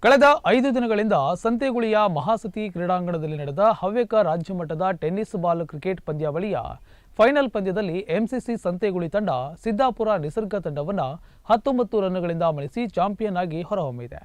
ಕಳೆದ 5 ದಿನಗಳಿಂದ ಸಂತೆಗುಳಿಯ ಮಹಾಸತಿ ಕ್ರೀಡಾಂಗಣದಲ್ಲಿ ನಡೆದ ಹವ್ಯಕ ರಾಜ್ಯ ಮಟ್ಟದ ಟೆನ್ನಿಸ್ ಬಾಲ್ ಕ್ರಿಕೆಟ್ ಪಂದ್ಯಾವಳಿಯ ಫೈನಲ್ ಪಂದ್ಯದಲ್ಲಿ ಎಂಸಿಸಿ ಸಂತೆಗುಳಿ ತಂಡ ಸಿದ್ದಾಪುರ ನಿಸರ್ಗ ತಂಡವನ್ನು 19 ರನ್ಗಳಿಂದ ಮಣಿಸಿ ಚಾಂಪಿಯನ್ ಆಗಿ ಹೊರಹೊಮ್ಮಿದೆ.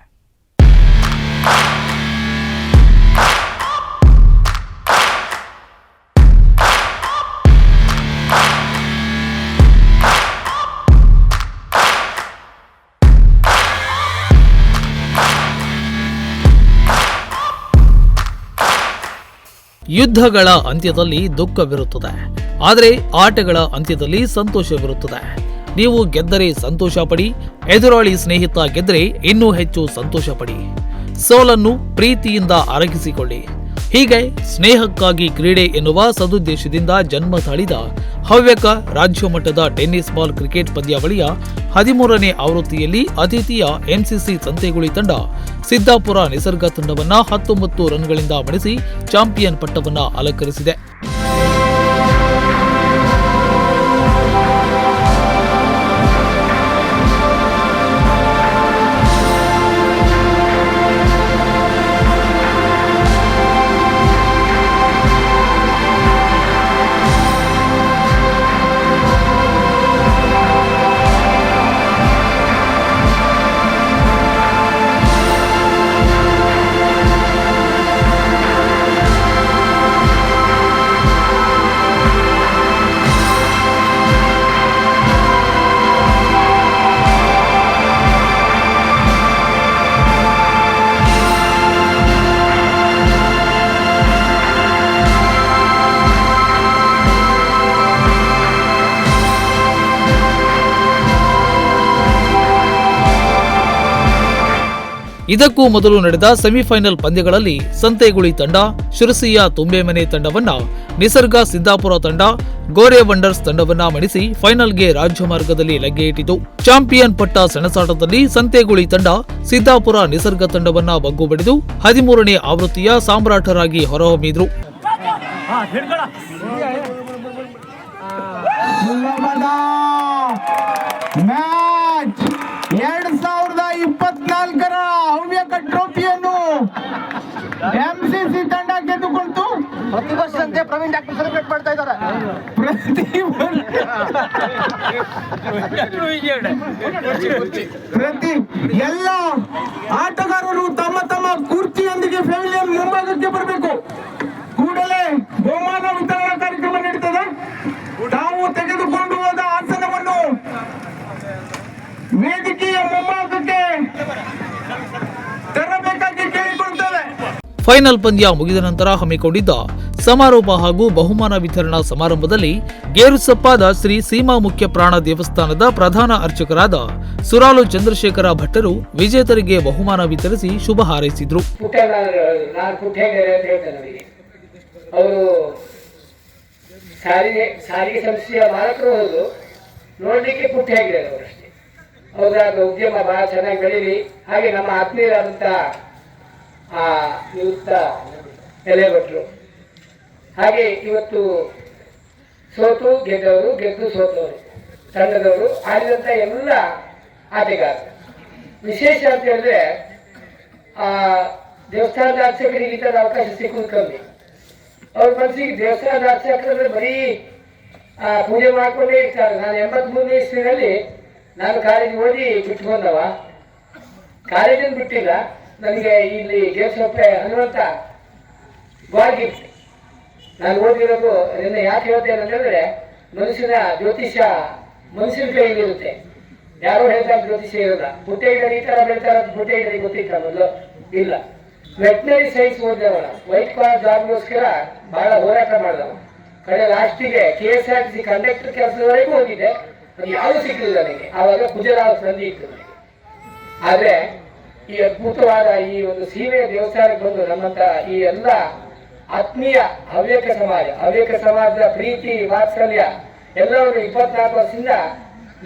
ಯುದ್ಧಗಳ ಅಂತ್ಯದಲ್ಲಿ ದುಃಖವಿರುತ್ತದೆ, ಆದರೆ ಆಟಗಳ ಅಂತ್ಯದಲ್ಲಿ ಸಂತೋಷವಿರುತ್ತದೆ. ನೀವು ಗೆದ್ದರೆ ಸಂತೋಷ ಪಡಿ, ಎದುರಾಳಿ ಸ್ನೇಹಿತ ಗೆದ್ದರೆ ಇನ್ನೂ ಹೆಚ್ಚು ಸಂತೋಷ ಪಡಿ. ಸೋಲನ್ನು ಪ್ರೀತಿಯಿಂದ ಅರಗಿಸಿಕೊಳ್ಳಿ. ಹೀಗೆ ಸ್ನೇಹಕ್ಕಾಗಿ ಕ್ರೀಡೆ ಎನ್ನುವ ಸದುದ್ದೇಶದಿಂದ ಜನ್ಮ ತಾಳಿದ ಹವ್ಯಕ ರಾಜ್ಯ ಮಟ್ಟದ ಟೆನ್ನಿಸ್ ಬಾಲ್ ಕ್ರಿಕೆಟ್ ಪಂದ್ಯಾವಳಿಯ 13ನೇ ಆವೃತ್ತಿಯಲ್ಲಿ ಅತಿಥಿಯ ಎಂಸಿಸಿ ಸಂತೆಗುಳಿ ತಂಡ ಸಿದ್ದಾಪುರ ನಿಸರ್ಗ ತಂಡವನ್ನು 19 ರನ್ಗಳಿಂದ ಮಣಿಸಿ ಚಾಂಪಿಯನ್ ಪಟ್ಟವನ್ನು ಅಲಂಕರಿಸಿದೆ. ಇದಕ್ಕೂ ಮೊದಲು ನಡೆದ ಸೆಮಿಫೈನಲ್ ಪಂದ್ಯಗಳಲ್ಲಿ ಸಂತೆಗುಳಿ ತಂಡ ಶಿರಸಿಯ ತುಂಬೆಮನೆ ತಂಡವನ್ನ, ನಿಸರ್ಗ ಸಿದ್ದಾಪುರ ತಂಡ ಗೋರೆ ವಂಡರ್ಸ್ ತಂಡವನ್ನ ಮಣಿಸಿ ಫೈನಲ್ಗೆ ರಾಜ್ಯ ಮಾರ್ಗದಲ್ಲಿ ಲಗ್ಗೆ ಇಟ್ಟಿತು. ಚಾಂಪಿಯನ್ ಪಟ್ಟ ಸೆಣಸಾಟದಲ್ಲಿ ಸಂತೆಗುಳಿ ತಂಡ ಸಿದ್ದಾಪುರ ನಿಸರ್ಗ ತಂಡವನ್ನ ಬಗ್ಗು ಬಡಿದು 13ನೇ ಆವೃತ್ತಿಯ ಸಾಮ್ರಾಟರಾಗಿ ಹೊರಹೊಮ್ಮಿದ್ರು. ಮ್ಯಾಚ್ 2024ರ ಹವ್ಯಕ ಟ್ರೋಫಿಯನ್ನು ಎಂಸಿಸಿ ತಂಡ ಗೆದ್ದುಕೊಂಡು ಪ್ರತಿ ವರ್ಷದಂತೆ ಪ್ರವೀಣ್ ಡಾಕ್ಟರ್ ಸೆಲೆಬ್ರೇಟ್ ಮಾಡ್ತಾ ಇದ್ದಾರೆ. ಪ್ರತಿ ಎಲ್ಲ ಆಟಗಾರರು ತಮ್ಮ ತಮ್ಮ ಕುರ್ಚಿಯೊಂದಿಗೆ ಪೆವಿಲಿಯನ್ ಮುಂಭಾಗಕ್ಕೆ ಬರಬೇಕು. ಕೂಡಲೇ ಬಹುಮಾನ ವಿತರಣಾ ಕಾರ್ಯಕ್ರಮ ನಡೀತದೆ. ತಾವು ತೆಗೆದುಕೊಂಡು ಹೋದ ಆಸನವನ್ನು ವೇದಿಕೆಯ ಮುಂಭಾಗಕ್ಕೆ ತರಬೇಕಾಗಿ ಕೇಳಿಕೊಳ್ಳುತ್ತೇವೆ. ಫೈನಲ್ ಪಂದ್ಯ ಮುಗಿದ ನಂತರ ಹಮ್ಮಿಕೊಂಡಿದ್ದ ಸಮಾರೋಪ ಹಾಗೂ ಬಹುಮಾನ ವಿತರಣಾ ಸಮಾರಂಭದಲ್ಲಿ ಗೇರುಸಪ್ಪಾದ ಶ್ರೀ ಸೀಮಾ ಮುಖ್ಯ ಪ್ರಾಣ ದೇವಸ್ಥಾನದ ಪ್ರಧಾನ ಅರ್ಚಕರಾದ ಸುರಾಲು ಚಂದ್ರಶೇಖರ ಭಟ್ಟರು ವಿಜೇತರಿಗೆ ಬಹುಮಾನ ವಿತರಿಸಿ ಶುಭ ಹಾರೈಸಿದ್ರು. ಅವರು ಸಾರಿಗೆ ಸಂಸ್ಥೆಯ ಮಾಲಕರು ಹೌದು, ನೋಡ್ಲಿಕ್ಕೆ ಪುಟ್ಟಿ ಆಗಿದ್ದಾರೆ ಅವರಷ್ಟೇ. ಅವರ ಉದ್ಯಮ ಬಹಳ ಚೆನ್ನಾಗಿ ಬೆಳೀಲಿ. ಹಾಗೆ ನಮ್ಮ ಆತ್ಮೀಯರಾದಂಥ ನಿವೃತ್ತ ಎಲೆಭಟ್ರು, ಹಾಗೆ ಇವತ್ತು ಸೋತು ಗೆದ್ದವರು, ಗೆದ್ದು ಸೋತವರು ತಂಡದವರು, ಆಡಿದಂಥ ಎಲ್ಲ ಆಟಗಾರರು. ವಿಶೇಷ ಅಂತ ಹೇಳಿದ್ರೆ ದೇವಸ್ಥಾನದ ಅರ್ಚಕರಿಗೆ ಈ ಥರ ಅವಕಾಶ ಸಿಕ್ಕುದು ಕಮ್ಮಿ. ಅವ್ರ ಮನಸ್ಸಿಗೆ ದೇವಸ್ಥಾನದ ಅರ್ಚಕರಂದ್ರೆ ಬರೀ ಪೂಜೆ ಮಾಡ್ಕೊಂಡೇ ಇರ್ತಾರೆ. ನಾನು 83ನೇ ಇಸ್ವಿನಲ್ಲಿ ನಾನು ಕಾಲೇಜ್ ಓದಿ ಬಿಟ್ಟು ಬಂದವ. ಕಾಲೇಜನ್ನು ಬಿಟ್ಟಿಲ್ಲ, ನನಗೆ ಇಲ್ಲಿ ಗೇರ್ಸೊಪ್ಪೆ ಹನುಮಂತ ಗಾಡ್ ಗಿಫ್ಟ್. ನಾನು ಓದಿರೋದು ನಿನ್ನೆ ಯಾಕೆ ಹೇಳ್ತೇನೆ ಅಂತಂದ್ರೆ, ಮನುಷ್ಯನ ಜ್ಯೋತಿಷ್ಯ ಮನುಷ್ಯನ ಕೈಲಿರುತ್ತೆ. ಯಾರೋ ಹೇಳ್ತಾರೆ ಜ್ಯೋತಿಷ್ಯ ಇರೋಲ್ಲ. ಪುಟ್ಟೆ ಇಡರಿ ಈ ತರ ಬೆಳಿತಾರ, ಪುಟ್ಟೆ ಇಡರಿ ಗೊತ್ತಿತ್ತ ಮೊದಲು ಇಲ್ಲ. ವೆಟನರಿ ಸೈನ್ಸ್ ಓದಿದವನ, ವೈಟ್ ಕಾಲರ್ ಜಾಬ್ಗೋಸ್ಕರ ಬಹಳ ಹೋರಾಟ ಮಾಡಿದವ. ಕಡೆ ಲಾಸ್ಟಿಗೆ KSRTC ಕಂಡಕ್ಟರ್ ಕೆಲಸದವರೆಗೂ ಹೋಗಿದ್ದೆ, ಅದು ಯಾವುದು ಸಿಕ್ಕಲಿಲ್ಲ ನನಗೆ. ಆವಾಗ ಗುಜರಾತ್ ಸಂಧಿ ಇತ್ತು ನನಗೆ. ಆದ್ರೆ ಈ ಅದ್ಭುತವಾದ ಈ ಒಂದು ಸೀಮೆಯ ದೇವಸ್ಥಾನಕ್ಕೆ ಬಂದು ನಮ್ಮಂತ ಈ ಎಲ್ಲ ಆತ್ಮೀಯ ಹವ್ಯಕ ಸಮಾಜದ ಪ್ರೀತಿ ವಾತ್ಸಲ್ಯ ಎಲ್ಲವನ್ನು 24 ವರ್ಷದಿಂದ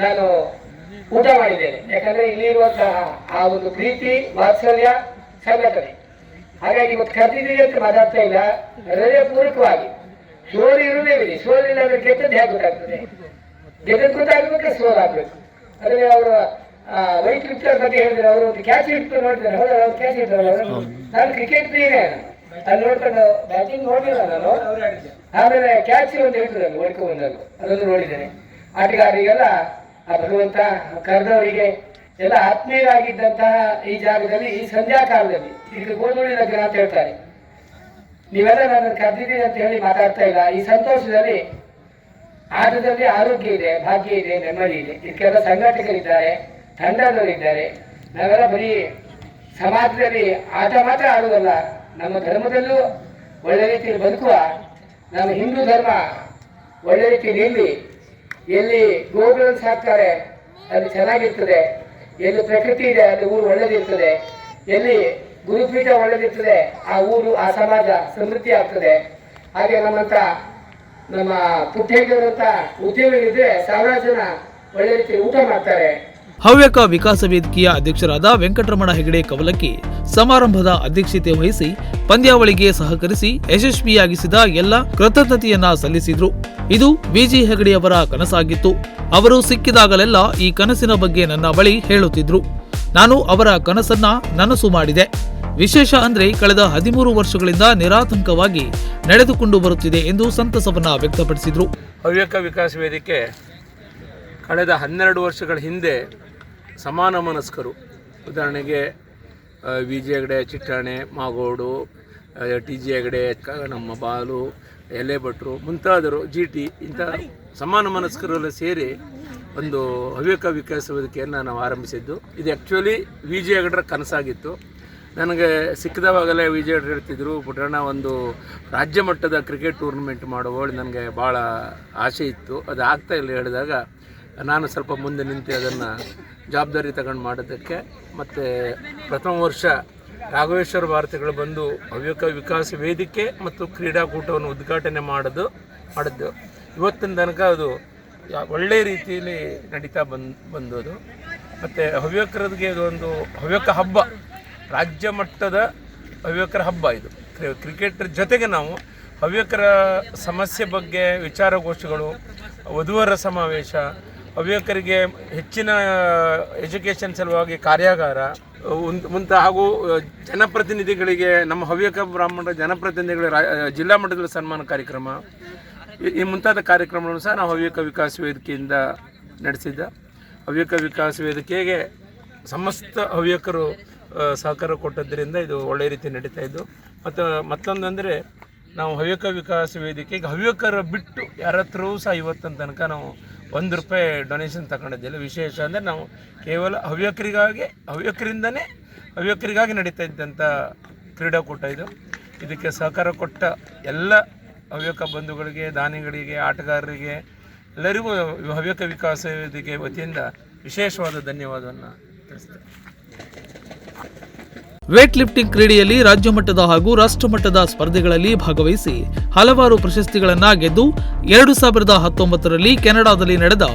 ನಾನು ಊಟ ಮಾಡಿದ್ದೇನೆ. ಯಾಕಂದ್ರೆ ಇಲ್ಲಿರುವಂತಹ ಆ ಒಂದು ಪ್ರೀತಿ ವಾತ್ಸಲ್ಯ ಸಂಘಟನೆ. ಹಾಗಾಗಿ ಇವತ್ತು ಕರೆದಿದ್ದೀವಿ ಅಂತ ಮಾತಾಡ್ತಾ ಇಲ್ಲ, ಹೃದಯ ಪೂರ್ವಕವಾಗಿ. ಸೋಲು ಇರುವುದೇ ಬಿಡಿ, ಸೋಲಿಲ್ಲ ಅಂದ್ರೆ ಗೆದ್ದದ್ದು ಹೇಗೆ ಗೊತ್ತಾಗ್ತದೆ? ಗೆದ್ದದ್ದು ಗೊತ್ತಾಗಬೇಕು, ಸೋಲಾಗಬೇಕು. ಅದರಲ್ಲಿ ಅವರು ವೈಟ್ ಲಿಫ್ಟರ್ ಬಗ್ಗೆ ಹೇಳಿದ್ರೆ ಅವರು ಒಂದು ಕ್ಯಾಚ್ ಇಟ್ಟು ನೋಡಿದ್ದಾರೆ. ಹೌದಾ, ಅವ್ರು ಕ್ಯಾಚ್ ಇಟ್ಟರಲ್ಲ. ನಾನು ಕ್ರಿಕೆಟ್ ಪ್ಲೇಯರೇ, ಅಲ್ಲಿ ನೋಡ್ಕೊಂಡು ಬ್ಯಾಟಿಂಗ್ ನೋಡಿಲ್ಲ ನಾನು. ಆಮೇಲೆ ಕ್ಯಾಚ್ ಒಂದು ಹೇಳ್ತದೆ ಓಡ್ಕೊ ಬಂದಾಗ ಅದನ್ನು ನೋಡಿದ್ದೇನೆ. ಆಟಗಾರರಿಗೆಲ್ಲ ಆ ಭಗವಂತ ಕರೆದವರಿಗೆ ಎಲ್ಲ ಆತ್ಮೀಯರಾಗಿದ್ದಂತಹ ಈ ಜಾಗದಲ್ಲಿ ಈ ಸಂಧ್ಯಾ ಕಾಲದಲ್ಲಿ ಇದಕ್ಕೆ ಗೋಧೂಳಿ ಲಗ್ನ ಅಂತ ಹೇಳ್ತಾರೆ. ನೀವೆಲ್ಲ ನನ್ನ ಕರೆದಿದ್ದೀರಿ ಅಂತ ಹೇಳಿ ಮಾತಾಡ್ತಾ ಇಲ್ಲ. ಈ ಸಂತೋಷದಲ್ಲಿ ಆಟದಲ್ಲಿ ಆರೋಗ್ಯ ಇದೆ, ಭಾಗ್ಯ ಇದೆ, ನೆಮ್ಮದಿ ಇದೆ. ಇದಕ್ಕೆಲ್ಲ ಸಂಘಟಕರಿದ್ದಾರೆ, ತಂಡದವರಿದ್ದಾರೆ. ನಾವೆಲ್ಲ ಬರೀ ಸಮಾಜದಲ್ಲಿ ಆಟ ಮಾತ್ರ ಆಡುವುದಲ್ಲ, ನಮ್ಮ ಧರ್ಮದಲ್ಲೂ ಒಳ್ಳೆ ರೀತಿಯಲ್ಲಿ ಬದುಕುವ, ನಮ್ಮ ಹಿಂದೂ ಧರ್ಮ ಒಳ್ಳೆ ರೀತಿಯಲ್ಲಿ ಎಲ್ಲಿ ಗೋಗಳನ್ನು ಸಾಕ್ತಾರೆ ಅಲ್ಲಿ ಚೆನ್ನಾಗಿರ್ತದೆ, ಎಲ್ಲಿ ಪ್ರಕೃತಿ ಇದೆ ಅಲ್ಲಿ ಊರು ಒಳ್ಳೆದಿರ್ತದೆ, ಎಲ್ಲಿ ಗುರುಪೀಠ ಒಳ್ಳೆದಿರ್ತದೆ ಆ ಊರು ಆ ಸಮಾಜ ಸಮೃದ್ಧಿ ಆಗ್ತದೆ. ಹಾಗೆ ನಮ್ಮ ಪುಟ್ಟೇಗರಂತ ಉದ್ಯಮಿಗಳಿದ್ರೆ ಸಾವಿರಾರು ಜನ ಒಳ್ಳೆ ರೀತಿ ಊಟ ಮಾಡ್ತಾರೆ. ಹವ್ಯಕ ವಿಕಾಸ ವೇದಿಕೆಯ ಅಧ್ಯಕ್ಷರಾದ ವೆಂಕಟರಮಣ ಹೆಗಡೆ ಕವಲಕ್ಕಿ ಸಮಾರಂಭದ ಅಧ್ಯಕ್ಷತೆ ವಹಿಸಿ ಪಂದ್ಯಾವಳಿಗೆ ಸಹಕರಿಸಿ ಯಶಸ್ವಿಯಾಗಿಸಿದ ಎಲ್ಲ ಕೃತಜ್ಞತೆಯನ್ನ ಸಲ್ಲಿಸಿದ್ರು. ಇದು ವಿಜಿ ಹೆಗಡೆಯವರ ಕನಸಾಗಿತ್ತು. ಅವರು ಸಿಕ್ಕಿದಾಗಲೆಲ್ಲ ಈ ಕನಸಿನ ಬಗ್ಗೆ ನನ್ನ ಬಳಿ ಹೇಳುತ್ತಿದ್ರು. ನಾನು ಅವರ ಕನಸನ್ನ ನನಸು ಮಾಡಿದೆ. ವಿಶೇಷ ಅಂದ್ರೆ ಕಳೆದ 13 ವರ್ಷಗಳಿಂದ ನಿರಾತಂಕವಾಗಿ ನಡೆದುಕೊಂಡು ಬರುತ್ತಿದೆ ಎಂದು ಸಂತಸವನ್ನ ವ್ಯಕ್ತಪಡಿಸಿದ್ರು. ಹವ್ಯಕ ವಿಕಾಸ ವೇದಿಕೆ ಕಳೆದ 12 ವರ್ಷಗಳ ಹಿಂದೆ ಸಮಾನ ಮನಸ್ಕರು, ಉದಾಹರಣೆಗೆ V G Hegde, Chittani, Magodu, T G Hegde, ನಮ್ಮ ಬಾಲು, ಎಲೆ ಭಟ್ರು ಮುಂತಾದರು, ಜಿ ಟಿ, ಇಂಥ ಸಮಾನ ಮನಸ್ಕರೆಲ್ಲ ಸೇರಿ ಒಂದು ಹವ್ಯಕ ವಿಕಾಸ ವೇದಿಕೆಯನ್ನು ನಾವು ಆರಂಭಿಸಿದ್ದು. ಇದು ಆ್ಯಕ್ಚುಲಿ ವಿ ಜಿ ಹೆಗಡರ ಕನಸಾಗಿತ್ತು. ನನಗೆ ಸಿಕ್ಕಿದವಾಗಲೇ ವಿ ಜಿ ಹೆಗಡೆ ಹೇಳ್ತಿದ್ರು, ಪುಟ್ಟಣ್ಣ ಒಂದು ರಾಜ್ಯ ಮಟ್ಟದ ಕ್ರಿಕೆಟ್ ಟೂರ್ನಮೆಂಟ್ ಮಾಡುವಳು ನನಗೆ ಭಾಳ ಆಸೆ ಇತ್ತು, ಅದು ಆಗ್ತಾ ಇಲ್ಲ ಹೇಳಿದಾಗ ನಾನು ಸ್ವಲ್ಪ ಮುಂದೆ ನಿಂತು ಅದನ್ನು ಜವಾಬ್ದಾರಿ ತಗೊಂಡು ಮಾಡೋದಕ್ಕೆ. ಮತ್ತು ಪ್ರಥಮ ವರ್ಷ ರಾಘವೇಶ್ವರ ಭಾರತಿಗಳು ಬಂದು ಹವ್ಯಕ ವಿಕಾಸ ವೇದಿಕೆ ಮತ್ತು ಕ್ರೀಡಾಕೂಟವನ್ನು ಉದ್ಘಾಟನೆ ಮಾಡಿದ್ದು. ಇವತ್ತಿನ ತನಕ ಅದು ಒಳ್ಳೆಯ ರೀತಿಯಲ್ಲಿ ನಡೀತಾ ಬಂದದು. ಮತ್ತು ಹವ್ಯಕರಿಗೆ ಇದೊಂದು ಹವ್ಯಕ ಹಬ್ಬ, ರಾಜ್ಯ ಮಟ್ಟದ ಹವ್ಯಕರ ಹಬ್ಬ ಇದು. ಕ್ರಿಕೆಟ್ ಜೊತೆಗೆ ನಾವು ಹವ್ಯಕರ ಸಮಸ್ಯೆ ಬಗ್ಗೆ ವಿಚಾರಗೋಷ್ಠಿಗಳು, ವಧುವರ ಸಮಾವೇಶ, ಹವ್ಯಕರಿಗೆ ಹೆಚ್ಚಿನ ಎಜುಕೇಷನ್ ಸಲುವಾಗಿ ಕಾರ್ಯಾಗಾರ ಹಾಗೂ ಜನಪ್ರತಿನಿಧಿಗಳಿಗೆ ನಮ್ಮ ಹವ್ಯಕ ಬ್ರಾಹ್ಮಣರ ಜನಪ್ರತಿನಿಧಿಗಳ ಜಿಲ್ಲಾ ಮಟ್ಟದಲ್ಲಿ ಸನ್ಮಾನ ಕಾರ್ಯಕ್ರಮ, ಈ ಮುಂತಾದ ಕಾರ್ಯಕ್ರಮಗಳನ್ನು ಸಹ ನಾವು ಹವ್ಯಕ ವಿಕಾಸ ವೇದಿಕೆಯಿಂದ ನಡೆಸಿದ್ದ. ಹವ್ಯಕ ವಿಕಾಸ ವೇದಿಕೆಗೆ ಸಮಸ್ತ ಹವ್ಯಕರು ಸಹಕಾರ ಕೊಟ್ಟದ್ದರಿಂದ ಇದು ಒಳ್ಳೆಯ ರೀತಿ ನಡೀತಾ ಇದ್ದು. ಮತ್ತು ಮತ್ತೊಂದಂದರೆ ನಾವು ಹವ್ಯಕ ವಿಕಾಸ ವೇದಿಕೆಗೆ ಹವ್ಯಕರ ಬಿಟ್ಟು ಯಾರ ಹತ್ರವೂ ಸಹ ಇವತ್ತಿನ ತನಕ ನಾವು ₹1 ಡೊನೇಷನ್ ತಗೊಂಡಿದ್ದಿಲ್ಲ. ವಿಶೇಷ ಅಂದರೆ ನಾವು ಕೇವಲ ಹವ್ಯಕರಿಗಾಗಿ ನಡೀತಾ ಇದ್ದಂಥ ಕ್ರೀಡಾಕೂಟ ಇದು. ಇದಕ್ಕೆ ಸಹಕಾರ ಕೊಟ್ಟ ಎಲ್ಲ ಹವ್ಯಕ ಬಂಧುಗಳಿಗೆ, ದಾನಿಗಳಿಗೆ, ಆಟಗಾರರಿಗೆ ಎಲ್ಲರಿಗೂ ಹವ್ಯಕ ವಿಕಾಸ ವೇದಿಕೆ ವತಿಯಿಂದ ವಿಶೇಷವಾದ ಧನ್ಯವಾದವನ್ನು ತಿಳಿಸ್ತೇನೆ. ವೇಟ್ ಲಿಫ್ಟಿಂಗ್ ಕ್ರೀಡೆಯಲ್ಲಿ ರಾಜ್ಯ ಮಟ್ಟದ ಹಾಗೂ ರಾಷ್ಟ್ರ ಮಟ್ಟದ ಸ್ಪರ್ಧೆಗಳಲ್ಲಿ ಭಾಗವಹಿಸಿ ಹಲವಾರು ಪ್ರಶಸ್ತಿಗಳನ್ನ ಗೆದ್ದು 2019ರಲ್ಲಿ ಕೆನಡಾದಲ್ಲಿ ನಡೆದ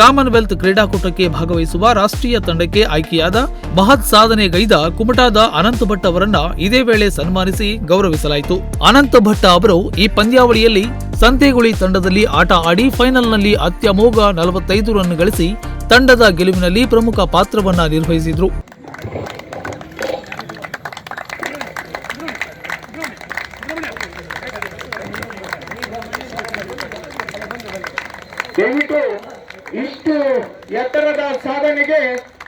ಕಾಮನ್ವೆಲ್ತ್ ಕ್ರೀಡಾಕೂಟಕ್ಕೆ ಭಾಗವಹಿಸುವ ರಾಷ್ಟ್ರೀಯ ತಂಡಕ್ಕೆ ಆಯ್ಕೆಯಾದ ಮಹತ್ ಸಾಧನೆಗೈದ ಕುಮಟಾದ ಅನಂತ ಭಟ್ ಅವರನ್ನ ಇದೇ ವೇಳೆ ಸನ್ಮಾನಿಸಿ ಗೌರವಿಸಲಾಯಿತು. ಅನಂತ ಭಟ್ ಅವರು ಈ ಪಂದ್ಯಾವಳಿಯಲ್ಲಿ ಸಂತೆಗುಳಿ ತಂಡದಲ್ಲಿ ಆಟ ಆಡಿ ಫೈನಲ್ನಲ್ಲಿ ಅತ್ಯಮೋಘ 45 ರನ್ ಗಳಿಸಿ ತಂಡದ ಗೆಲುವಿನಲ್ಲಿ ಪ್ರಮುಖ ಪಾತ್ರವನ್ನ ನಿರ್ವಹಿಸಿದ್ರು. ದಯವಿಟ್ಟು ಇಷ್ಟು ಎತ್ತರದ ಸಾಧನೆಗೆ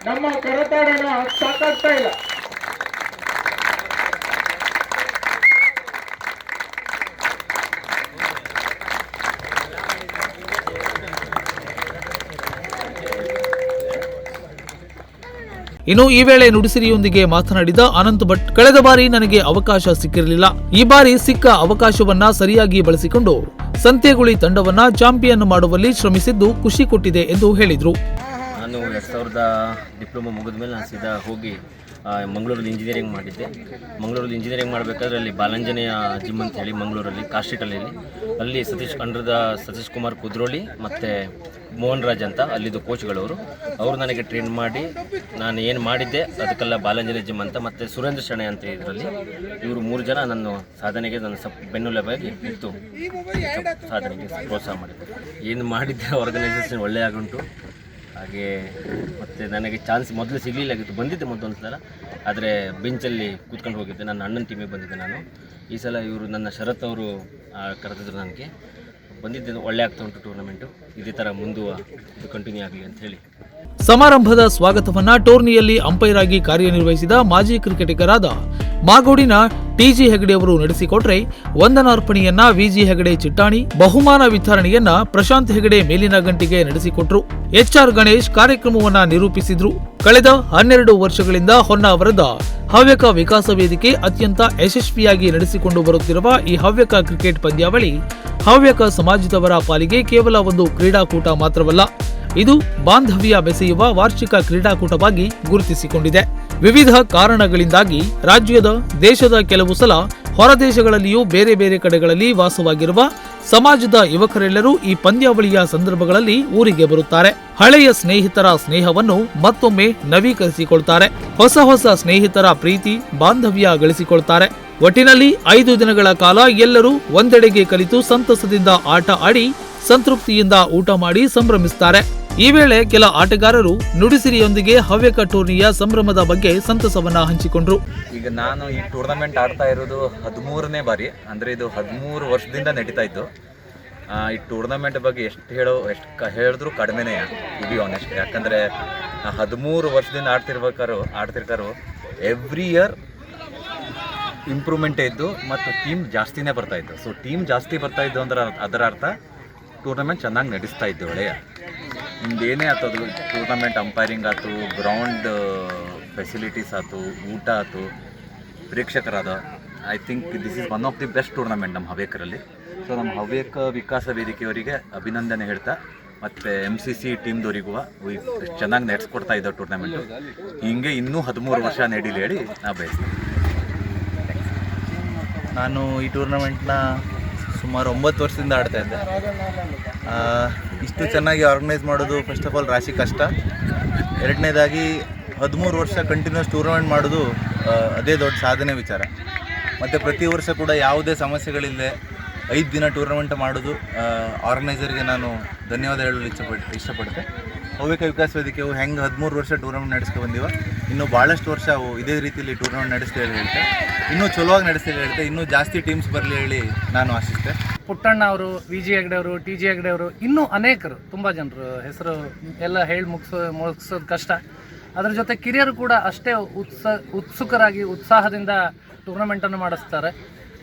ನಮ್ಮ ಕರತಾಡನ ಸಾಕಾಗ್ತಾ ಇಲ್ಲ. ಇನ್ನು ಈ ವೇಳೆ ನುಡಿಸಿರಿಯೊಂದಿಗೆ ಮಾತನಾಡಿದ ಅನಂತ್ ಭಟ್, ಕಳೆದ ಬಾರಿ ನನಗೆ ಅವಕಾಶ ಸಿಕ್ಕಿರಲಿಲ್ಲ. ಈ ಬಾರಿ ಸಿಕ್ಕ ಅವಕಾಶವನ್ನ ಸರಿಯಾಗಿ ಬಳಸಿಕೊಂಡು ಸಂತೆಗುಳಿ ತಂಡವನ್ನ ಚಾಂಪಿಯನ್ ಮಾಡುವಲ್ಲಿ ಶ್ರಮಿಸಿದ್ದು ಖುಷಿ ಕೊಟ್ಟಿದೆ ಎಂದು ಹೇಳಿದ್ರು. ನಾನು 2000 ಡಿಪ್ಲೊಮಾ ಮುಗಿದ ಮೇಲೆ ನಾನು ಸೀದಾ ಹೋಗಿ ಮಂಗಳೂರಲ್ಲಿ ಇಂಜಿನಿಯರಿಂಗ್ ಮಾಡಿದ್ದೆ. ಮಂಗಳೂರಲ್ಲಿ ಇಂಜಿನಿಯರಿಂಗ್ ಮಾಡಬೇಕಾದ್ರೆ ಅಲ್ಲಿ ಬಾಲಾಂಜನೇಯ ಜಿಮ್ ಅಂತ ಹೇಳಿ ಮಂಗಳೂರಲ್ಲಿ ಕಾಸ್ಟ್ರಿಟಲ್ಲಿ ಅಲ್ಲಿ ಸತೀಶ್ ಕುಮಾರ್ ಕುದ್ರೋಳಿ ಮತ್ತು ಮೋಹನ್ ರಾಜ್ ಅಂತ ಅಲ್ಲಿದ್ದು ಕೋಚ್ಗಳವರು ಅವರು ನನಗೆ ಟ್ರೈನ್ ಮಾಡಿ ನಾನು ಏನು ಮಾಡಿದ್ದೆ ಅದಕ್ಕೆಲ್ಲ ಬಾಲಾಂಜನೇಯ ಜಿಮ್ ಅಂತ ಮತ್ತು ಸುರೇಂದ್ರ ಶೆಣೆ ಅಂತ ಇದರಲ್ಲಿ ಇವರು 3 ಜನ ನನ್ನ ಸಾಧನೆಗೆ ನನ್ನ ಬೆನ್ನೆಲುಬಾಗಿ ಇತ್ತು, ಸಾಧನೆಗೆ ಪ್ರೋತ್ಸಾಹ ಮಾಡಿದ್ದೆ. ಏನು ಮಾಡಿದ್ದೆ ಆರ್ಗನೈಸೇಷನ್ ಒಳ್ಳೆಯಾಗುಂಟು. ಹಾಗೆ ಮತ್ತು ನನಗೆ ಚಾನ್ಸ್ ಮೊದಲು ಸಿಗಲಿಲ್ಲಾಗಿತ್ತು, ಬಂದಿದ್ದೆ ಮೊದಲೊಂದು ಸಲ, ಆದರೆ ಬೆಂಚಲ್ಲಿ ಕೂತ್ಕೊಂಡು ಹೋಗಿದ್ದೆ. ನನ್ನ ಅಣ್ಣನ ಟೀಮಿಗೆ ಬಂದಿದ್ದೆ ನಾನು. ಈ ಸಲ ಇವರು ನನ್ನ ಶರತ್ ಅವರು ಕರೆದಿದ್ರು ನನಗೆ. ಬಂದಿದ್ದೆ, ಒಳ್ಳೆ ಆಗ್ತಾ ಉಂಟು ಟೂರ್ನಮೆಂಟು. ಇದೇ ಥರ ಇದು ಕಂಟಿನ್ಯೂ ಆಗಲಿ ಅಂತ ಹೇಳಿ. ಸಮಾರಂಭದ ಸ್ವಾಗತವನ್ನ ಟೂರ್ನಿಯಲ್ಲಿ ಅಂಪೈರ್ ಆಗಿ ಕಾರ್ಯನಿರ್ವಹಿಸಿದ ಮಾಜಿ ಕ್ರಿಕೆಟಿಗರಾದ ಮಾಗೋಡಿನ ಟಿಜಿ ಹೆಗಡೆ ಅವರು ನಡೆಸಿಕೊಟ್ರೆ, ವಂದನಾರ್ಪಣೆಯನ್ನ ವಿಜಿ ಹೆಗಡೆ ಚಿಟ್ಟಾಣಿ, ಬಹುಮಾನ ವಿತರಣೆಯನ್ನ ಪ್ರಶಾಂತ್ ಹೆಗಡೆ ಮೇಲಿನ ಗಂಟಿಗೆ ನಡೆಸಿಕೊಟ್ರು. ಎಚ್ಆರ್ ಗಣೇಶ್ ಕಾರ್ಯಕ್ರಮವನ್ನ ನಿರೂಪಿಸಿದ್ರು. ಕಳೆದ 12 ವರ್ಷಗಳಿಂದ ಹೊನ್ನಾವರದ ಹವ್ಯಕ ವಿಕಾಸ ವೇದಿಕೆ ಅತ್ಯಂತ ಯಶಸ್ವಿಯಾಗಿ ನಡೆಸಿಕೊಂಡು ಬರುತ್ತಿರುವ ಈ ಹವ್ಯಕ ಕ್ರಿಕೆಟ್ ಪಂದ್ಯಾವಳಿ ಹವ್ಯಕ ಸಮಾಜದವರ ಪಾಲಿಗೆ ಕೇವಲ ಒಂದು ಕ್ರೀಡಾಕೂಟ ಮಾತ್ರವಲ್ಲ, ಇದು ಬಾಂಧವ್ಯ ಬೆಸೆಯುವ ವಾರ್ಷಿಕ ಕ್ರೀಡಾಕೂಟವಾಗಿ ಗುರುತಿಸಿಕೊಂಡಿದೆ. ವಿವಿಧ ಕಾರಣಗಳಿಂದಾಗಿ ರಾಜ್ಯದ, ದೇಶದ ಕೆಲವು ಸಲ ಹೊರದೇಶಗಳಲ್ಲಿಯೂ ಬೇರೆ ಬೇರೆ ಕಡೆಗಳಲ್ಲಿ ವಾಸವಾಗಿರುವ ಸಮಾಜದ ಯುವಕರೆಲ್ಲರೂ ಈ ಪಂದ್ಯಾವಳಿಯ ಸಂದರ್ಭಗಳಲ್ಲಿ ಊರಿಗೆ ಬರುತ್ತಾರೆ. ಹಳೆಯ ಸ್ನೇಹಿತರ ಸ್ನೇಹವನ್ನು ಮತ್ತೊಮ್ಮೆ ನವೀಕರಿಸಿಕೊಳ್ತಾರೆ. ಹೊಸ ಸ್ನೇಹಿತರ ಪ್ರೀತಿ ಬಾಂಧವ್ಯ ಗಳಿಸಿಕೊಳ್ತಾರೆ. ಒಟ್ಟಿನಲ್ಲಿ 5 ದಿನಗಳ ಕಾಲ ಎಲ್ಲರೂ ಒಂದೆಡೆಗೆ ಕಲಿತು ಸಂತಸದಿಂದ ಆಟ ಆಡಿ ಸಂತೃಪ್ತಿಯಿಂದ ಊಟ ಮಾಡಿ ಸಂಭ್ರಮಿಸುತ್ತಾರೆ. ಈ ವೇಳೆ ಕೆಲ ಆಟಗಾರರು ನುಡಿಸಿರಿಯೊಂದಿಗೆ ಹವ್ಯಕ ಟೂರ್ನಿಯ ಸಂಭ್ರಮದ ಬಗ್ಗೆ ಸಂತಸವನ್ನ ಹಂಚಿಕೊಂಡ್ರು. ಈಗ ನಾನು ಈ ಟೂರ್ನಮೆಂಟ್ ಆಡ್ತಾ ಇರೋದು 13ನೇ ಬಾರಿ, ಅಂದರೆ ಇದು 13 ವರ್ಷದಿಂದ ನಡೀತಾ ಇತ್ತು. ಈ ಟೂರ್ನಮೆಂಟ್ ಬಗ್ಗೆ ಎಷ್ಟು ಹೇಳಿದ್ರು ಕಡಿಮೆನೇ, ಟು ಬಿ ಆನೆಸ್ಟ್. ಯಾಕಂದರೆ 13 ವರ್ಷದಿಂದ ಆಡ್ತಿರ್ಕಾರು ಎವ್ರಿ ಇಯರ್ ಇಂಪ್ರೂವ್ಮೆಂಟೇ ಇದ್ದು ಮತ್ತು ಟೀಮ್ ಜಾಸ್ತಿನೇ ಬರ್ತಾಯಿತ್ತು. ಸೊ ಟೀಮ್ ಜಾಸ್ತಿ ಬರ್ತಾಯಿದ್ದು ಅಂದ್ರೆ ಅದರ ಅರ್ಥ ಟೂರ್ನಮೆಂಟ್ ಚೆನ್ನಾಗಿ ನಡೆಸ್ತಾ ಇದ್ದು. ಒಳ್ಳೆಯ ನಿಮ್ದೇನೇ ಆಯ್ತು, ಅದು ಟೂರ್ನಮೆಂಟ್ ಅಂಪೈರಿಂಗ್ ಆಯ್ತು, ಗ್ರೌಂಡ್ ಫೆಸಿಲಿಟೀಸ್ ಆಯ್ತು, ಊಟ ಆಯ್ತು, ಪ್ರೇಕ್ಷಕರಾದ, I think this is one of the best tournament ನಮ್ಮ ಹವ್ಯಕರಲ್ಲಿ. ಸೊ ನಮ್ಮ ಹವ್ಯಕ ವಿಕಾಸ ವೇದಿಕೆಯವರಿಗೆ ಅಭಿನಂದನೆ ಹೇಳ್ತಾ, ಮತ್ತು MCC ಟೀಮ್ದವರಿಗೂ ಚೆನ್ನಾಗಿ ನಡೆಸ್ಕೊಡ್ತಾ ಇದ್ದೋ ಟೂರ್ನಮೆಂಟು. ಹೀಗೆ ಇನ್ನೂ 13 ವರ್ಷ ನಡೀಲಿ ಹೇಳಿ ನಾ ಬಯಸ್ತೀನಿ. ನಾನು ಈ ಟೂರ್ನಮೆಂಟ್ನ ಸುಮಾರು 9 ವರ್ಷದಿಂದ ಆಡ್ತಾ ಇದ್ದೆ. ಇಷ್ಟು ಚೆನ್ನಾಗಿ ಆರ್ಗನೈಸ್ ಮಾಡೋದು ಫಸ್ಟ್ ಆಫ್ ಆಲ್ ರಾಶಿ ಕಷ್ಟ. ಎರಡನೇದಾಗಿ 13 ವರ್ಷ ಕಂಟಿನ್ಯೂಸ್ ಟೂರ್ನಮೆಂಟ್ ಮಾಡೋದು ಅದೇ ದೊಡ್ಡ ಸಾಧನೆ ವಿಚಾರ. ಮತ್ತು ಪ್ರತಿ ವರ್ಷ ಕೂಡ ಯಾವುದೇ ಸಮಸ್ಯೆಗಳಿಲ್ಲದೆ 5 ದಿನ ಟೂರ್ನಮೆಂಟ್ ಮಾಡೋದು ಆರ್ಗನೈಸರ್ಗೆ ನಾನು ಧನ್ಯವಾದ ಹೇಳಲು ಇಷ್ಟಪಡ್ತೆ. ಹವ್ಯಕ ವಿಕಾಸ ವೇದಿಕೆಯು ಹೆಂಗೆ 13 ವರ್ಷ ಟೂರ್ನಮೆಂಟ್ ನಡೆಸ್ಕೊಂಡು ಬಂದೀವ, ಇನ್ನೂ ಭಾಳಷ್ಟು ವರ್ಷ ಅವು ಇದೇ ರೀತಿಯಲ್ಲಿ ಟೂರ್ನಮೆಂಟ್ ನಡೆಸ್ತೇವೆ ಹೇಳ್ತೆ, ಇನ್ನೂ ಚಲೋವಾಗಿ ನಡೆಸ್ತೇವೆ ಹೇಳ್ತೆ, ಇನ್ನೂ ಜಾಸ್ತಿ ಟೀಮ್ಸ್ ಬರಲಿ ಹೇಳಿ ನಾನು ಆಶಿಸ್ತೆ. ಪುಟ್ಟಣ್ಣ ಅವರು, ವಿಜಿ ಹೆಗ್ಡೆ ಅವರು, TG ಹೆಗ್ಡೆ ಅವರು, ಇನ್ನೂ ಅನೇಕರು, ತುಂಬ ಜನರು ಹೆಸರು ಎಲ್ಲ ಹೇಳಿ ಮುಗಿಸೋದು ಕಷ್ಟ. ಅದರ ಜೊತೆ ಕಿರಿಯರು ಕೂಡ ಅಷ್ಟೇ ಉತ್ಸುಕರಾಗಿ ಉತ್ಸಾಹದಿಂದ ಟೂರ್ನಮೆಂಟನ್ನು ಮಾಡಿಸ್ತಾರೆ.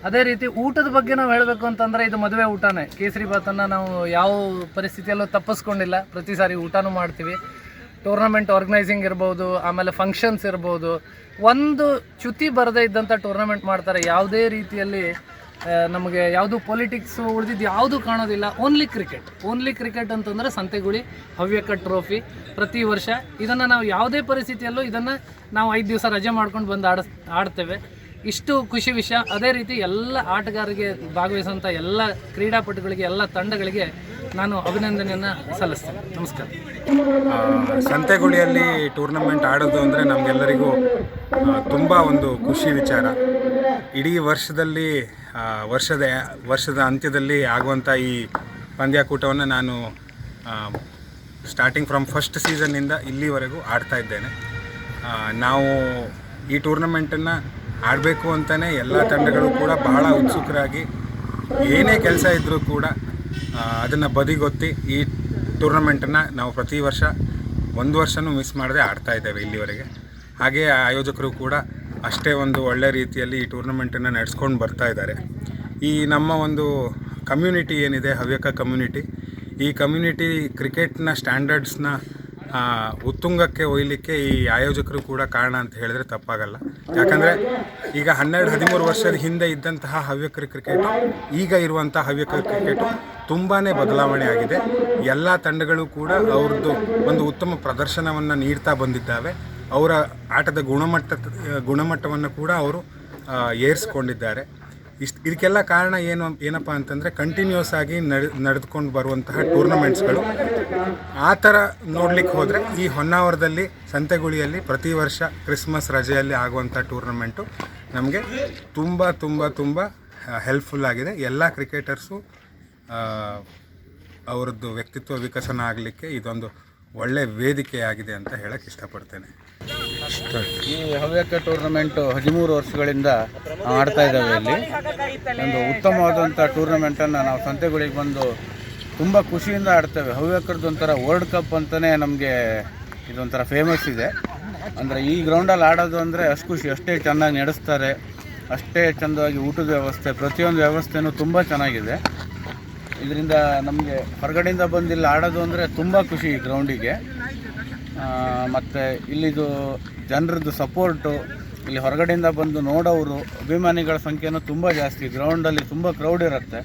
ಅದೇ ರೀತಿ ಊಟದ ಬಗ್ಗೆ ನಾವು ಹೇಳಬೇಕು ಅಂತಂದರೆ ಇದು ಮದುವೆ ಊಟನೇ. ಕೇಸರಿ ಬಾತನ್ನು ನಾವು ಯಾವ ಪರಿಸ್ಥಿತಿಯಲ್ಲೂ ತಪ್ಪಿಸ್ಕೊಂಡಿಲ್ಲ, ಪ್ರತಿ ಸಾರಿ ಊಟನೂ ಮಾಡ್ತೀವಿ. ಟೂರ್ನಮೆಂಟ್ ಆರ್ಗನೈಸಿಂಗ್ ಇರ್ಬೋದು, ಆಮೇಲೆ ಫಂಕ್ಷನ್ಸ್ ಇರ್ಬೋದು, ಒಂದು ಚ್ಯುತಿ ಬರದೇ ಇದ್ದಂಥ ಟೂರ್ನಮೆಂಟ್ ಮಾಡ್ತಾರೆ. ಯಾವುದೇ ರೀತಿಯಲ್ಲಿ ನಮಗೆ ಯಾವುದು ಪೊಲಿಟಿಕ್ಸ್ ಉಳಿದಿದ್ದು ಯಾವುದೂ ಕಾಣೋದಿಲ್ಲ. ಓನ್ಲಿ ಕ್ರಿಕೆಟ್ ಅಂತಂದರೆ ಸಂತೆಗುಳಿ ಹವ್ಯಕ ಟ್ರೋಫಿ ಪ್ರತಿ ವರ್ಷ. ಇದನ್ನು ನಾವು ಯಾವುದೇ ಪರಿಸ್ಥಿತಿಯಲ್ಲೂ ಇದನ್ನು ನಾವು 5 ದಿವಸ ರಜೆ ಮಾಡ್ಕೊಂಡು ಬಂದು ಆಡ್ತೇವೆ. ಇಷ್ಟು ಖುಷಿ ವಿಷಯ. ಅದೇ ರೀತಿ ಎಲ್ಲ ಆಟಗಾರರಿಗೆ ಭಾಗವಹಿಸುವಂಥ ಎಲ್ಲ ಕ್ರೀಡಾಪಟುಗಳಿಗೆ, ಎಲ್ಲ ತಂಡಗಳಿಗೆ ನಾನು ಅಭಿನಂದನೆಯನ್ನು ಸಲ್ಲಿಸ್ತೇನೆ. ನಮಸ್ಕಾರ. ಸಂತೆಗುಳಿಯಲ್ಲಿ ಟೂರ್ನಮೆಂಟ್ ಆಡೋದು ಅಂದರೆ ನಮಗೆಲ್ಲರಿಗೂ ತುಂಬ ಒಂದು ಖುಷಿ ವಿಚಾರ. ಇಡೀ ವರ್ಷದ ಅಂತ್ಯದಲ್ಲಿ ಆಗುವಂಥ ಈ ಪಂದ್ಯಾಕೂಟವನ್ನು ನಾನು ಸ್ಟಾರ್ಟಿಂಗ್ ಫ್ರಮ್ ಫಸ್ಟ್ ಸೀಸನ್ನಿಂದ ಇಲ್ಲಿವರೆಗೂ ಆಡ್ತಾ ಇದ್ದೇನೆ. ನಾವು ಈ ಟೂರ್ನಮೆಂಟನ್ನು ಆಡಬೇಕು ಅಂತಲೇ ಎಲ್ಲ ತಂಡಗಳು ಕೂಡ ಬಹಳ ಉತ್ಸುಕರಾಗಿ, ಏನೇ ಕೆಲಸ ಇದ್ದರೂ ಕೂಡ ಅದನ್ನು ಬದಿಗೊತ್ತಿ ಈ ಟೂರ್ನಮೆಂಟನ್ನು ನಾವು ಪ್ರತಿ ವರ್ಷ 1 ವರ್ಷವೂ ಮಿಸ್ ಮಾಡದೆ ಆಡ್ತಾ ಇದ್ದೇವೆ ಇಲ್ಲಿವರೆಗೆ. ಹಾಗೆ ಆಯೋಜಕರು ಕೂಡ ಅಷ್ಟೇ ಒಂದು ಒಳ್ಳೆ ರೀತಿಯಲ್ಲಿ ಈ ಟೂರ್ನಮೆಂಟನ್ನು ನಡೆಸ್ಕೊಂಡು ಬರ್ತಾ ಇದ್ದಾರೆ. ಈ ನಮ್ಮ ಒಂದು ಕಮ್ಯುನಿಟಿ ಏನಿದೆ, ಹವ್ಯಕ ಕಮ್ಯುನಿಟಿ, ಈ ಕಮ್ಯುನಿಟಿ ಕ್ರಿಕೆಟ್ನ ಸ್ಟ್ಯಾಂಡರ್ಡ್ಸ್ನ ಉತ್ತುಂಗಕ್ಕೆ ಒಯ್ಯಲಿಕ್ಕೆ ಈ ಆಯೋಜಕರು ಕೂಡ ಕಾರಣ ಅಂತ ಹೇಳಿದ್ರೆ ತಪ್ಪಾಗಲ್ಲ. ಯಾಕಂದರೆ ಈಗ 12-13 ವರ್ಷದ ಹಿಂದೆ ಇದ್ದಂತಹ ಹವ್ಯಕರ ಕ್ರಿಕೆಟು, ಈಗ ಇರುವಂಥ ಹವ್ಯಕರ ಕ್ರಿಕೆಟು ತುಂಬಾ ಬದಲಾವಣೆ ಆಗಿದೆ. ಎಲ್ಲ ತಂಡಗಳು ಕೂಡ ಅವ್ರದ್ದು ಒಂದು ಉತ್ತಮ ಪ್ರದರ್ಶನವನ್ನು ನೀಡ್ತಾ ಬಂದಿದ್ದಾವೆ. ಅವರ ಆಟದ ಗುಣಮಟ್ಟವನ್ನು ಕೂಡ ಅವರು ಏರಿಸ್ಕೊಂಡಿದ್ದಾರೆ. ಇದಕ್ಕೆಲ್ಲ ಕಾರಣ ಏನಪ್ಪ ಅಂತಂದರೆ ಕಂಟಿನ್ಯೂಸ್ ಆಗಿ ನಡೆದುಕೊಂಡು ಬರುವಂತಹ ಟೂರ್ನಮೆಂಟ್ಸ್ಗಳು. ಆ ಥರ ನೋಡ್ಲಿಕ್ಕೆ ಹೋದರೆ ಈ ಹೊನ್ನಾವರದಲ್ಲಿ ಸಂತೆಗುಳಿಯಲ್ಲಿ ಪ್ರತಿ ವರ್ಷ ಕ್ರಿಸ್ಮಸ್ ರಜೆಯಲ್ಲಿ ಆಗುವಂಥ ಟೂರ್ನಮೆಂಟು ನಮಗೆ ತುಂಬ ತುಂಬ ತುಂಬ ಹೆಲ್ಪ್ಫುಲ್ ಆಗಿದೆ. ಎಲ್ಲ ಕ್ರಿಕೆಟರ್ಸು ಅವರದ್ದು ವ್ಯಕ್ತಿತ್ವ ವಿಕಸನ ಆಗಲಿಕ್ಕೆ ಇದೊಂದು ಒಳ್ಳೆ ವೇದಿಕೆ ಆಗಿದೆ ಅಂತ ಹೇಳಕ್ಕೆ ಇಷ್ಟಪಡ್ತೇನೆ. ಈ ಹವ್ಯಕ ಟೂರ್ನಮೆಂಟು 13 ವರ್ಷಗಳಿಂದ ಆಡ್ತಾ ಇದ್ದಾವೆ. ಇಲ್ಲಿ ಒಂದು ಉತ್ತಮವಾದಂಥ ಟೂರ್ನಮೆಂಟನ್ನು ನಾವು ಸಂತೆಗಳಿಗೆ ಬಂದು ತುಂಬ ಖುಷಿಯಿಂದ ಆಡ್ತೇವೆ. ಹವ್ಯಕರದೊಂಥರ ವರ್ಲ್ಡ್ ಕಪ್ ಅಂತಲೇ ನಮಗೆ ಇದೊಂಥರ ಫೇಮಸ್ ಇದೆ. ಅಂದರೆ ಈ ಗ್ರೌಂಡಲ್ಲಿ ಆಡೋದು ಅಂದರೆ ಅಷ್ಟು ಖುಷಿ, ಅಷ್ಟೇ ಚೆನ್ನಾಗಿ ನಡೆಸ್ತಾರೆ, ಅಷ್ಟೇ ಚೆಂದವಾಗಿ ಊಟದ ವ್ಯವಸ್ಥೆ, ಪ್ರತಿಯೊಂದು ವ್ಯವಸ್ಥೆನೂ ತುಂಬ ಚೆನ್ನಾಗಿದೆ. ಇದರಿಂದ ನಮಗೆ ಹೊರಗಡೆಯಿಂದ ಬಂದಿಲ್ಲ ಆಡೋದು ಅಂದರೆ ತುಂಬ ಖುಷಿ ಈ ಗ್ರೌಂಡಿಗೆ. ಮತ್ತು ಇಲ್ಲಿದು ಜನರದ್ದು ಸಪೋರ್ಟು, ಇಲ್ಲಿ ಹೊರಗಡೆಯಿಂದ ಬಂದು ನೋಡೋರು ಅಭಿಮಾನಿಗಳ ಸಂಖ್ಯೆನೂ ತುಂಬ ಜಾಸ್ತಿ. ಗ್ರೌಂಡಲ್ಲಿ ತುಂಬ ಕ್ರೌಡ್ ಇರುತ್ತೆ.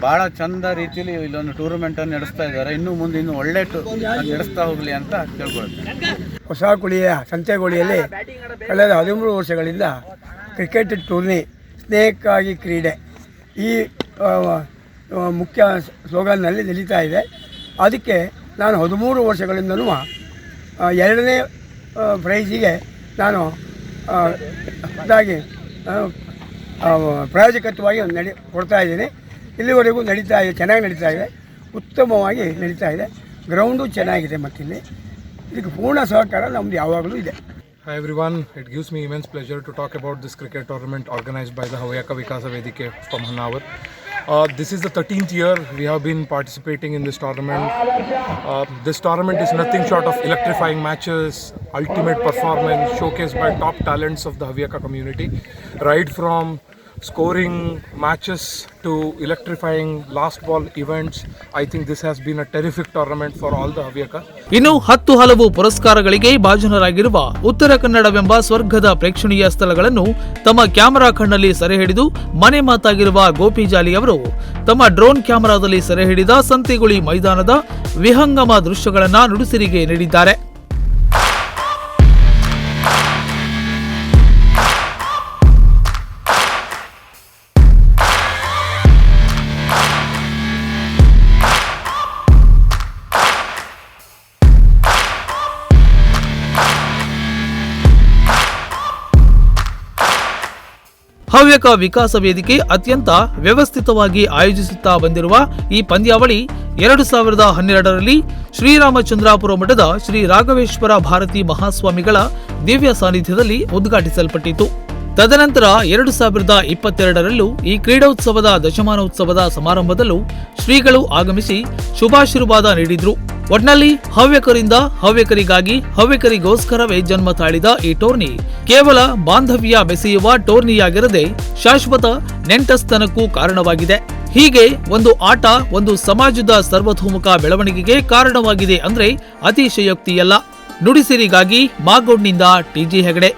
ಭಾಳ ಚಂದ ರೀತಿಯಲ್ಲಿ ಇಲ್ಲೊಂದು ಟೂರ್ನಮೆಂಟನ್ನು ನಡೆಸ್ತಾ ಇದ್ದಾರೆ. ಇನ್ನೂ ಮುಂದೆ ಇನ್ನೂ ಒಳ್ಳೆ ನಡೆಸ್ತಾ ಹೋಗಲಿ ಅಂತ ಕೇಳ್ಕೊಳ್ತೇನೆ. ಹೊಸ ಕುಳಿಯ ಸಂತೆಗುಳಿಯಲ್ಲಿ ಕಳೆದ 13 ವರ್ಷಗಳಿಂದ ಕ್ರಿಕೆಟ್ ಟೂರ್ನಿ ಸ್ನೇಹಕ್ಕಾಗಿ ಕ್ರೀಡೆ ಈ ಮುಖ್ಯ ಸ್ಲೋಗನ್ನಲ್ಲಿ ನಡೀತಾ ಇದೆ. ಅದಕ್ಕೆ ನಾನು 13 ವರ್ಷಗಳಿಂದಲೂ 2ನೇ ಪ್ರೈಸಿಗೆ ನಾನು ಇದಾಗಿ ಪ್ರಾಯೋಜಕತ್ವವಾಗಿ ಕೊಡ್ತಾ ಇದ್ದೀನಿ. ಇಲ್ಲಿವರೆಗೂ ನಡೀತಾ ಇದೆ, ಚೆನ್ನಾಗಿ ನಡೀತಾ ಇದೆ, ಉತ್ತಮವಾಗಿ ನಡೀತಾ ಇದೆ. ಗ್ರೌಂಡು ಚೆನ್ನಾಗಿದೆ ಮತ್ತು ಇಲ್ಲಿ ಇದಕ್ಕೆ ಪೂರ್ಣ ಸಹಕಾರ ನಮ್ಮದು ಯಾವಾಗಲೂ ಇದೆ. Hi everyone, it gives me immense pleasure to talk about this cricket tournament organized by the Havyaka Vikasa Vedike from Honavar. This is the 13th year we have been participating in this tournament. This tournament is nothing short of electrifying matches, ultimate performance showcased by top talents of the Havyaka community, right from scoring matches to electrifying last ball events. I think this has been a terrific tournament for all the Havyaka. ಇನ್ನು 10 ಹಲವು ಪುರಸ್ಕಾರಗಳಿಗೆ ಭಾಜನರಾಗಿರುವ ಉತ್ತರ ಕನ್ನಡವೆಂಬ ಸ್ವರ್ಗದ ಪ್ರೇಕ್ಷಣೀಯ ಸ್ಥಳಗಳನ್ನು ತಮ್ಮ camera ಕಣ್ಣಲ್ಲಿ ಸೆರೆ ಹಿಡಿದು ಮನೆ ಮಾತಾಗಿರುವ ಗೋಪಿ ಜಾಲಿ ಅವರು ತಮ್ಮ ಡ್ರೋನ್ ಕ್ಯಾಮೆರಾದಲ್ಲಿ ಸೆರೆ ಹಿಡಿದ ಸಂತೆಗುಳಿ ಮೈದಾನದ ವಿಹಂಗಮ ದೃಶ್ಯಗಳನ್ನು ನುಡಿಸಿರಿಗೆ ನೀಡಿದ್ದಾರೆ. ಹವ್ಯಕ ವಿಕಾಸ ವೇದಿಕೆ ಅತ್ಯಂತ ವ್ಯವಸ್ಥಿತವಾಗಿ ಆಯೋಜಿಸುತ್ತಾ ಬಂದಿರುವ ಈ ಪಂದ್ಯಾವಳಿ 2012ರಲ್ಲಿ ಶ್ರೀರಾಮಚಂದ್ರಾಪುರ ಮಠದ ಶ್ರೀ ರಾಘವೇಶ್ವರ ಭಾರತಿ ಮಹಾಸ್ವಾಮಿಗಳ ದಿವ್ಯ ಸಾನ್ನಿಧ್ಯದಲ್ಲಿ ಉದ್ಘಾಟಿಸಲ್ಪಟ್ಟಿತು. ತದನಂತರ 2022ರಲ್ಲೂ ಈ ಕ್ರೀಡೋತ್ಸವದ ದಶಮಾನೋತ್ಸವದ ಸಮಾರಂಭದಲ್ಲೂ ಶ್ರೀಗಳು ಆಗಮಿಸಿ ಶುಭಾಶೀರ್ವಾದ ನೀಡಿದ್ರು. ಒಟ್ನಲ್ಲಿ ಹವ್ಯಕರಿಂದ ಹವ್ಯಕರಿಗಾಗಿ ಹವ್ಯಕರಿಗೋಸ್ಕರವೇ ಜನ್ಮ ತಾಳಿದ ಈ ಟೂರ್ನಿ ಕೇವಲ ಬಾಂಧವ್ಯ ಬೆಸೆಯುವ ಟೂರ್ನಿಯಾಗಿರದೆ ಶಾಶ್ವತ ನೆಂಟಸ್ತನಕ್ಕೂ ಕಾರಣವಾಗಿದೆ. ಹೀಗೆ ಒಂದು ಆಟ ಒಂದು ಸಮಾಜದ ಸರ್ವತೋಮುಖ ಬೆಳವಣಿಗೆಗೆ ಕಾರಣವಾಗಿದೆ ಅಂದ್ರೆ ಅತಿಶಯೋಕ್ತಿಯಲ್ಲ. ನುಡಿಸಿರಿಗಾಗಿ ಮಾಗೋಡ್ನಿಂದ ಟಿಜಿ ಹೆಗಡೆ.